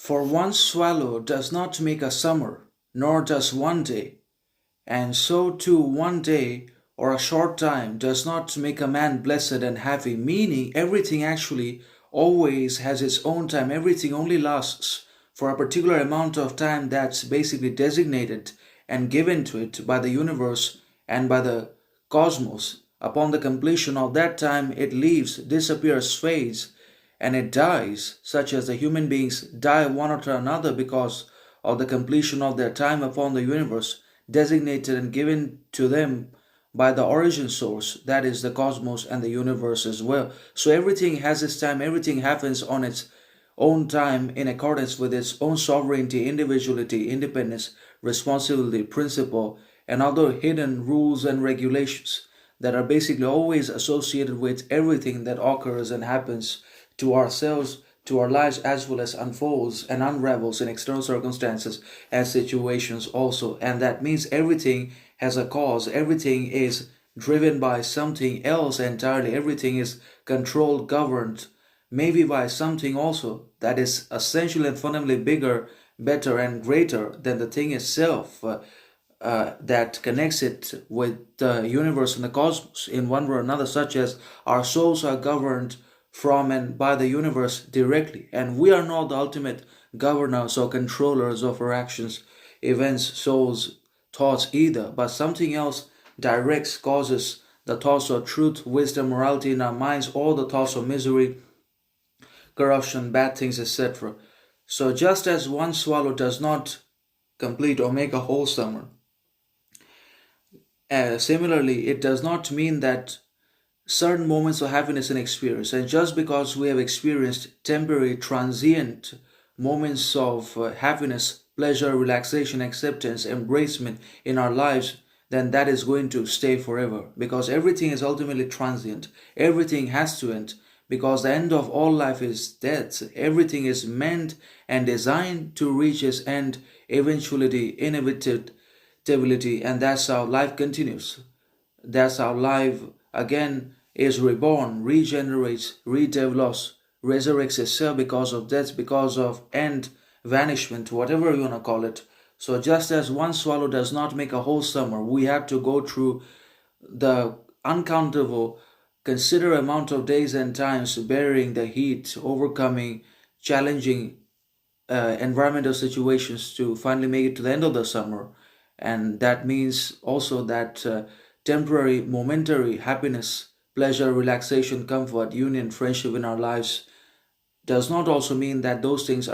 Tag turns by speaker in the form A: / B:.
A: For one swallow does not make a summer, nor does one day, and so too one day or a short time does not make a man blessed and happy, meaning everything actually always has its own time. Everything only lasts for a particular amount of time that's basically designated and given to it by the universe and by the cosmos. Upon the completion of that time, it leaves, disappears, fades, and it dies, such as the human beings die one after another because of the completion of their time upon the universe, designated and given to them by the origin source, that is the cosmos and the universe as well. So everything has its time, everything happens on its own time in accordance with its own sovereignty, individuality, independence, responsibility, principle, and other hidden rules and regulations that are basically always associated with everything that occurs and happens to ourselves, to our lives, as well as unfolds and unravels in external circumstances and situations also. And that means everything has a cause, everything is driven by something else entirely, everything is controlled, governed, maybe by something also that is essentially and fundamentally bigger, better, and greater than the thing itself. That connects it with the universe and the cosmos in one way or another, such as our souls are governed from and by the universe directly, and we are not the ultimate governors or controllers of our actions, events, souls, thoughts either, but something else directs, causes the thoughts of truth, wisdom, morality in our minds, all the thoughts of misery, corruption, bad things, etc. So just as one swallow does not complete or make a whole summer, similarly, it does not mean that certain moments of happiness and experience, and just because we have experienced temporary, transient moments of happiness, pleasure, relaxation, acceptance, embracement in our lives, then that is going to stay forever, because everything is ultimately transient. Everything has to end, because the end of all life is death. Everything is meant and designed to reach its end, eventuality, inevitability, and that's how life continues. That's how life again is reborn, regenerates, redevelops, resurrects itself because of death, because of end, vanishment, whatever you want to call it. So just as one swallow does not make a whole summer, we have to go through the uncountable, considerable amount of days and times bearing the heat, overcoming challenging environmental situations to finally make it to the end of the summer. And that means also that temporary, momentary happiness, pleasure, relaxation, comfort, union, friendship in our lives does not also mean that those things are